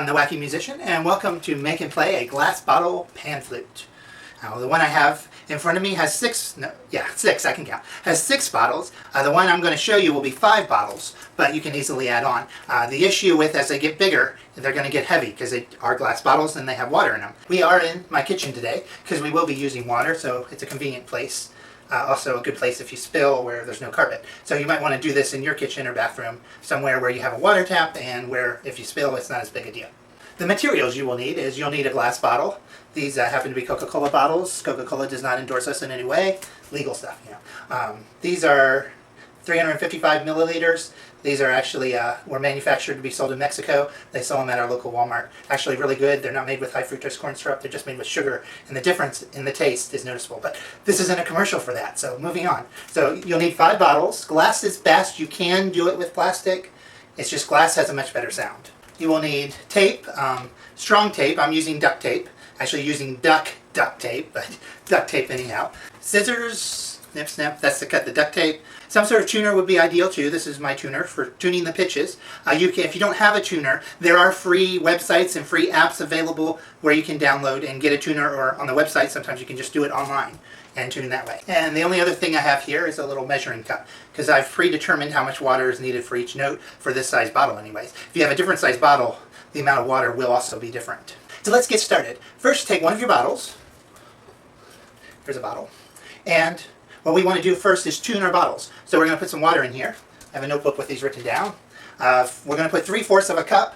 I'm the Wacky Musician, and welcome to Make and Play a Glass Bottle PanFlute. Now, the one I have in front of me has six, I can count, has 6 bottles. The one I'm going to show you will be 5 bottles, but you can easily add on. The issue with, as they get bigger, they're going to get heavy because they are glass bottles and they have water in them. We are in my kitchen today because we will be using water, so it's a convenient place. Also a good place if you spill where there's no carpet. So you might want to do this in your kitchen or bathroom, somewhere where you have a water tap and where if you spill it's not as big a deal. The materials you will need is you'll need a glass bottle. These happen to be Coca-Cola bottles. Coca-Cola does not endorse us in any way. Legal stuff, you know. These are 355 milliliters. These are actually were manufactured to be sold in Mexico. They sell them at our local Walmart. Actually really good. They're not made with high fructose corn syrup. They're just made with sugar, and the difference in the taste is noticeable. But this isn't a commercial for that, so moving on. So you'll need 5 bottles. Glass is best. You can do it with plastic. It's just glass has a much better sound. You will need tape, strong tape. I'm using duct tape. Actually using duct tape, but duct tape anyhow. Scissors, snip, snip. That's to cut the duct tape. Some sort of tuner would be ideal too. This is my tuner for tuning the pitches. If you don't have a tuner, there are free websites and free apps available where you can download and get a tuner, or on the website sometimes you can just do it online and tune that way. And the only other thing I have here is a little measuring cup, because I've predetermined how much water is needed for each note for this size bottle anyways. If you have a different size bottle, the amount of water will also be different. So let's get started. First, take one of your bottles. Here's a bottle. And what we want to do first is tune our bottles. So we're going to put some water in here. I have a notebook with these written down. We're going to put 3/4 of a cup.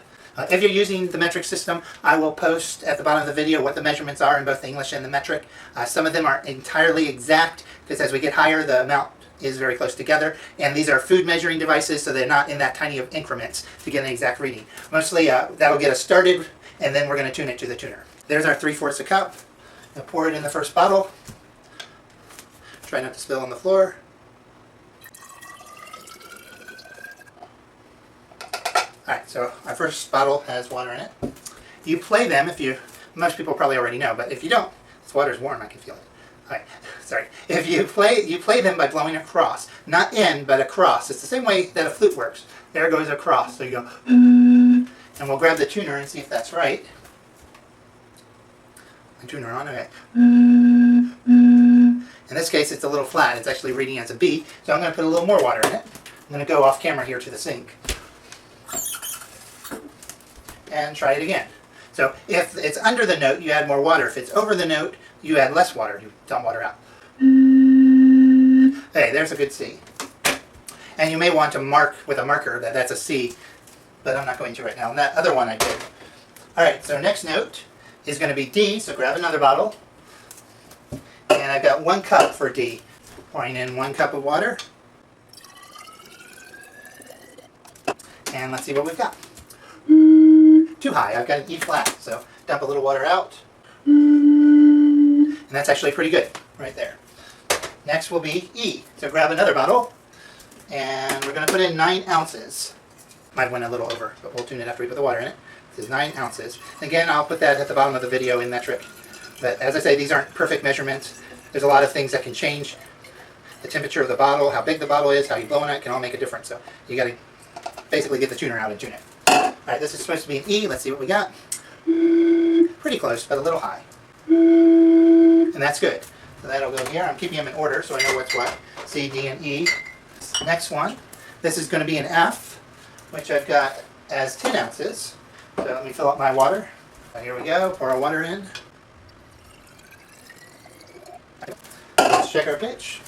If you're using the metric system, I will post at the bottom of the video what the measurements are in both the English and the metric. Some of them are entirely exact, because as we get higher, the amount is very close together. And these are food measuring devices, so they're not in that tiny of increments to get an exact reading. Mostly that'll get us started, and then we're going to tune it to the tuner. There's our 3/4 a cup. Now pour it in the first bottle. Try not to spill on the floor. Alright, so our first bottle has water in it. You play them most people probably already know, but if you don't, this water is warm, I can feel it. Alright, sorry. If you play them by blowing across. Not in, but across. It's the same way that a flute works. There goes across. So you go, and we'll grab the tuner and see if that's right. The tuner on, okay. In this case, it's a little flat. It's actually reading as a B, so I'm going to put a little more water in it. I'm going to go off camera here to the sink. And try it again. So if it's under the note, you add more water. If it's over the note, you add less water. You dump water out. Hey, there's a good C. And you may want to mark with a marker that that's a C, but I'm not going to right now. And that other one I did. Alright, so next note is going to be D, so grab another bottle. And I've got 1 cup for D. Pouring in 1 cup of water. And let's see what we've got. Too high. I've got an E flat, so dump a little water out. And that's actually pretty good right there. Next will be E. So grab another bottle, and we're going to put in 9 ounces. Might have went a little over, but we'll tune it after we put the water in it. This is 9 ounces. Again, I'll put that at the bottom of the video in metric. But as I say, these aren't perfect measurements. There's a lot of things that can change. The temperature of the bottle, how big the bottle is, how you blow on it can all make a difference. So you got to basically get the tuner out and tune it. Alright, this is supposed to be an E. Let's see what we got. Pretty close, but a little high. And that's good. So that'll go here. I'm keeping them in order so I know what's what. C, D, and E. Next one. This is going to be an F, which I've got as 10 ounces. So let me fill up my water. Here we go. Pour our water in. Let's check our pitch.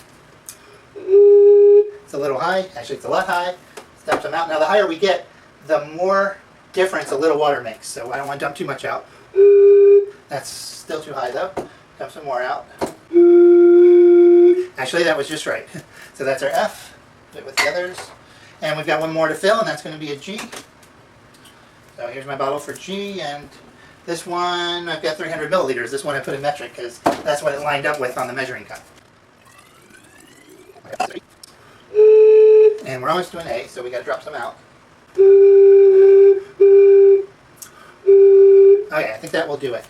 It's a little high. Actually, it's a lot high. Let's dump some out. Now, the higher we get, the more difference a little water makes. So I don't want to dump too much out. That's still too high, though. Dump some more out. Actually, that was just right. So that's our F. Put it with the others. And we've got 1 more to fill, and that's going to be a G. So here's my bottle for G, and this one, I've got 300 milliliters. This one I put in metric because that's what it lined up with on the measuring cup. And we're almost to an A, so we got to drop some out. Okay, I think that will do it.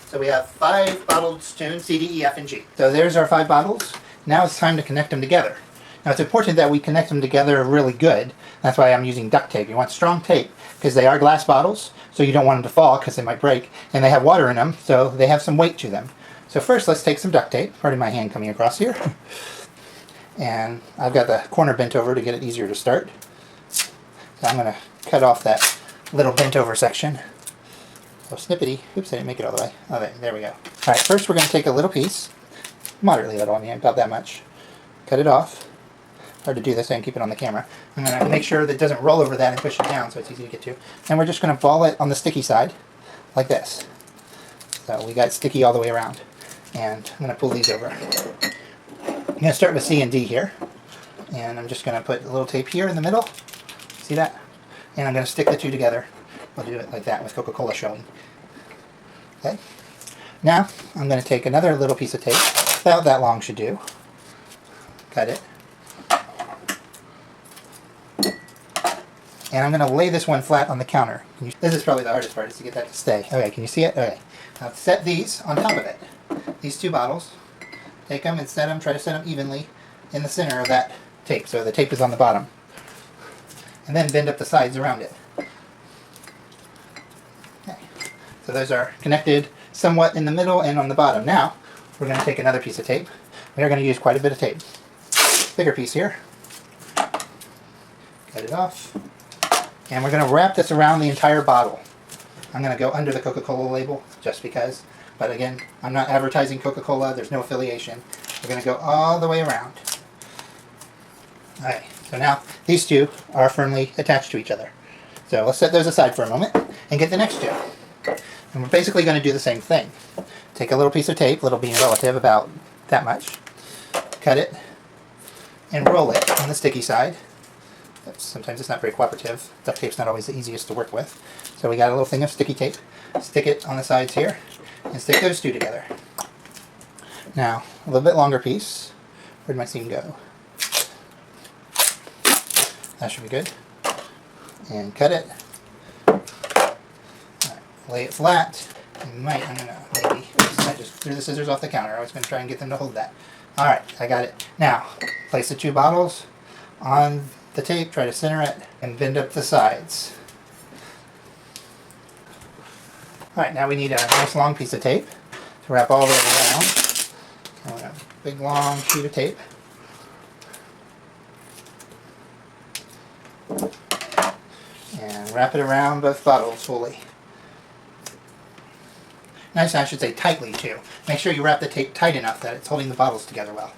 So we have 5 bottles tuned, C, D, E, F, and G. So there's our 5 bottles. Now it's time to connect them together. Now it's important that we connect them together really good. That's why I'm using duct tape. You want strong tape because they are glass bottles, so you don't want them to fall because they might break. And they have water in them, so they have some weight to them. So first let's take some duct tape. Pardon my hand coming across here. And I've got the corner bent over to get it easier to start. So I'm going to cut off that little bent over section. So snippety. Oops, I didn't make it all the way. Oh, there we go. Alright, first we're going to take a little piece. Moderately little, I mean about that much. Cut it off. Hard to do this and keep it on the camera. I'm going to make sure that it doesn't roll over that and push it down so it's easy to get to. And we're just going to ball it on the sticky side, like this. So we got sticky all the way around. And I'm going to pull these over. I'm going to start with C and D here. And I'm just going to put a little tape here in the middle. See that? And I'm going to stick the two together. We'll do it like that with Coca-Cola showing. Okay. Now I'm going to take another little piece of tape. About that long should do. Cut it. And I'm going to lay this one flat on the counter. This is probably the hardest part, is to get that to stay. Okay, can you see it? Okay. Now set these on top of it. These two bottles. Take them and set them, try to set them evenly in the center of that tape, so the tape is on the bottom. And then bend up the sides around it. Okay. So those are connected somewhat in the middle and on the bottom. Now, we're going to take another piece of tape. We are going to use quite a bit of tape. Bigger piece here. Cut it off. And we're going to wrap this around the entire bottle. I'm going to go under the Coca-Cola label, just because. But again, I'm not advertising Coca-Cola. There's no affiliation. We're going to go all the way around. Alright, so now these two are firmly attached to each other. So let's set those aside for a moment and get the next two. And we're basically going to do the same thing. Take a little piece of tape, little being relative, about that much. Cut it and roll it on the sticky side. Sometimes it's not very cooperative. Duct tape's not always the easiest to work with. So we got a little thing of sticky tape. Stick it on the sides here and stick those two together. Now, a little bit longer piece. Where'd my seam go? That should be good. And cut it. Right, lay it flat. I'm gonna maybe, I just threw the scissors off the counter. I was gonna try and get them to hold that. Alright, I got it. Now, place the two bottles on the tape, try to center it, and bend up the sides. Alright, now we need a nice long piece of tape to wrap all the way around. And we have a big long sheet of tape. And wrap it around both bottles fully. Nice, I should say tightly too. Make sure you wrap the tape tight enough that it's holding the bottles together well.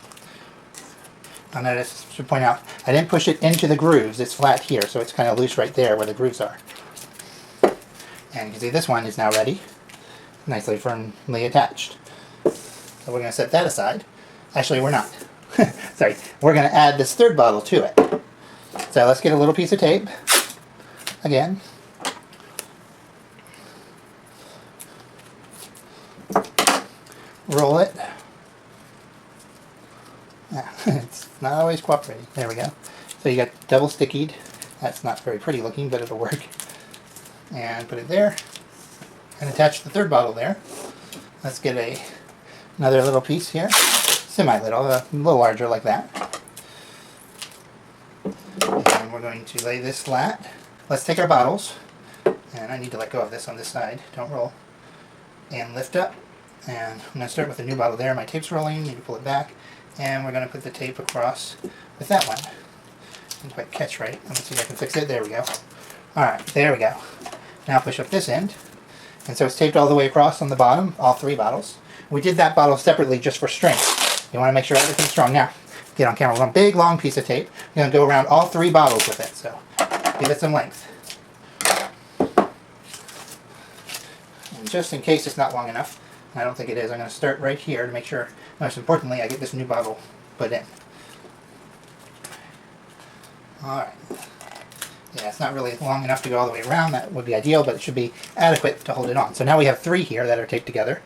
I notice, should point out, I didn't push it into the grooves. It's flat here, so it's kind of loose right there where the grooves are. And you can see this one is now ready, nicely firmly attached. So we're going to set that aside. Actually, we're not. Sorry. We're going to add this third bottle to it. So let's get a little piece of tape. Again. Roll it. It's not always cooperating. There we go. So you got double stickied. That's not very pretty looking, but it'll work. And put it there. And attach the third bottle there. Let's get another little piece here. Semi-little, a little larger like that. And we're going to lay this flat. Let's take our bottles. And I need to let go of this on this side. Don't roll. And lift up. And I'm going to start with a new bottle there. My tape's rolling. Need to pull it back. And we're going to put the tape across with that one. Didn't quite catch right. Let's see if I can fix it. There we go. Alright, there we go. Now push up this end. And so it's taped all the way across on the bottom, all three bottles. We did that bottle separately just for strength. You want to make sure everything's strong. Now, get on camera. One big long piece of tape. You're going to go around all three bottles with it. So give it some length. And just in case it's not long enough, I don't think it is, I'm going to start right here to make sure, most importantly, I get this new bottle put in. Alright. Yeah, it's not really long enough to go all the way around. That would be ideal, but it should be adequate to hold it on. So now we have three here that are taped together.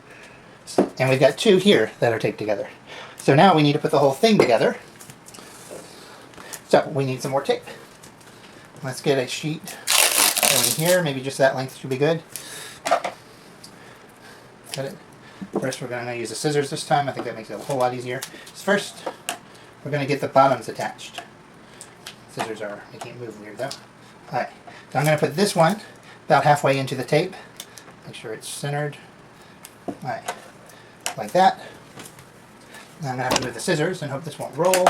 And we've got two here that are taped together. So now we need to put the whole thing together. So we need some more tape. Let's get a sheet going here. Maybe just that length should be good. Got it. First we're going to use the scissors this time. I think that makes it a whole lot easier. So first, we're going to get the bottoms attached. Scissors are making it move weird though. Alright, so I'm going to put this one about halfway into the tape. Make sure it's centered. Alright, like that. Now I'm going to have to move the scissors and hope this won't roll,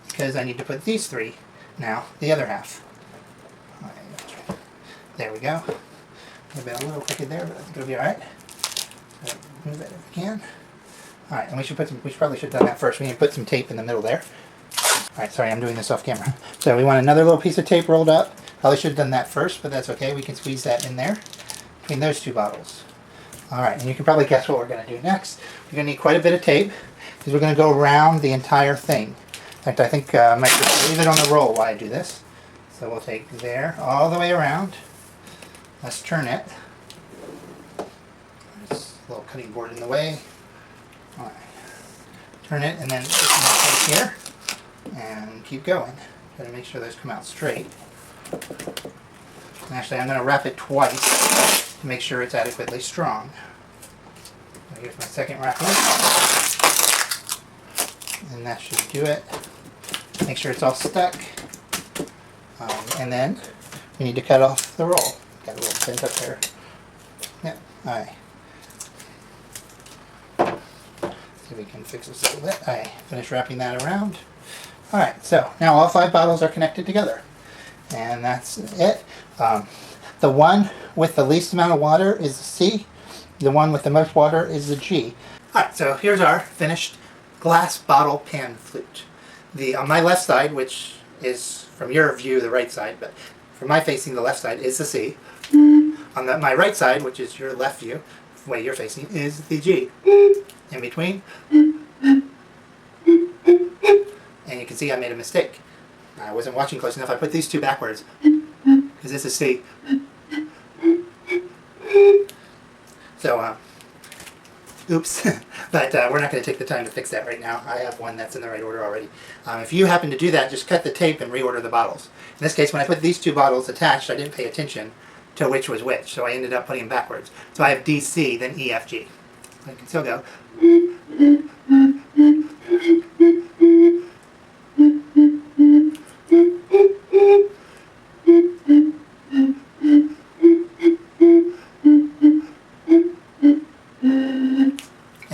because I need to put these three now, the other half. All right, there we go. Maybe a little crooked there, but I think it'll be alright. So move it if we can. Alright, and we should probably should have done that first. We need to put some tape in the middle there. Alright, sorry, I'm doing this off camera. So we want another little piece of tape rolled up. Probably should have done that first, but that's okay. We can squeeze that in there between those two bottles. Alright, and you can probably guess what we're going to do next. We're going to need quite a bit of tape, because we're going to go around the entire thing. In fact, I think I might just leave it on the roll while I do this. So we'll take there all the way around. Let's turn it. There's a little cutting board in the way. Alright. Turn it and then take here and keep going. Try to make sure those come out straight. And actually, I'm going to wrap it twice to make sure it's adequately strong. So here's my second wrapper. And that should do it. Make sure it's all stuck. And then we need to cut off the roll. Got a little bent up there. Yep. Alright. See if we can fix this a little bit. Alright, finish wrapping that around. Alright, so now all 5 bottles are connected together. And that's it. The one with the least amount of water is the C. The one with the most water is the G. Alright, so here's our finished glass bottle pan flute. On my left side, which is from your view the right side, but from my facing the left side is the C. On my right side, which is your left view, the way you're facing, is the G. In between. And you can see I made a mistake. I wasn't watching close enough. I put these two backwards. Because this is C. So, oops. But we're not going to take the time to fix that right now. I have one that's in the right order already. If you happen to do that, just cut the tape and reorder the bottles. In this case, when I put these two bottles attached, I didn't pay attention to which was which. So I ended up putting them backwards. So I have DC, then EFG. I can still go.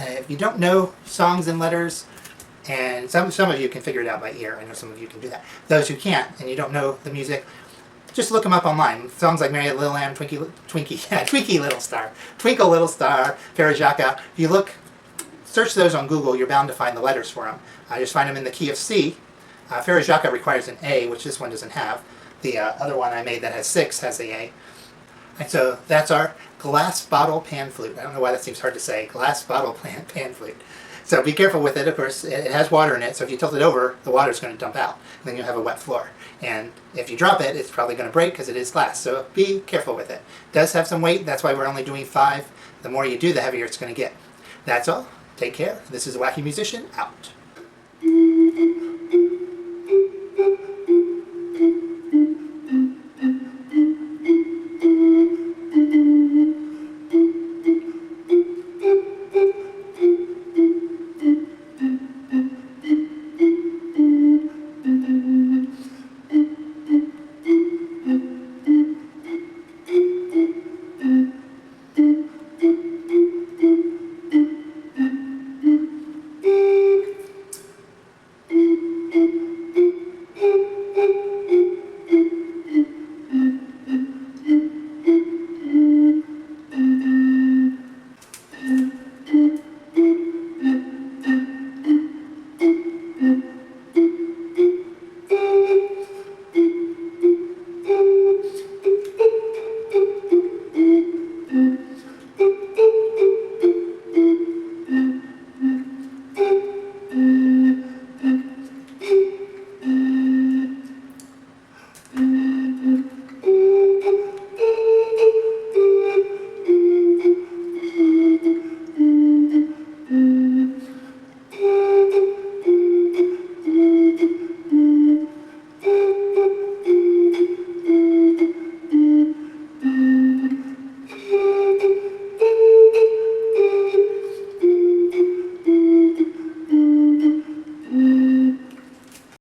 If you don't know songs and letters, and some of you can figure it out by ear. I know some of you can do that. Those who can't, and you don't know the music, just look them up online. Songs like Mary Little Lamb, Twinkle Little Star, Farajaka. If you search those on Google, you're bound to find the letters for them. Just find them in the key of C. Farajaka requires an A, which this one doesn't have. The other one I made that has 6 has the A. And so that's our glass bottle pan flute. I don't know why that seems hard to say. Glass bottle pan flute. So be careful with it. Of course, it has water in it, so if you tilt it over, the water is going to dump out. And then you'll have a wet floor. And if you drop it, it's probably going to break because it is glass. So be careful with it. It does have some weight. That's why we're only doing 5. The more you do, the heavier it's going to get. That's all. Take care. This is the Wacky Musician, out.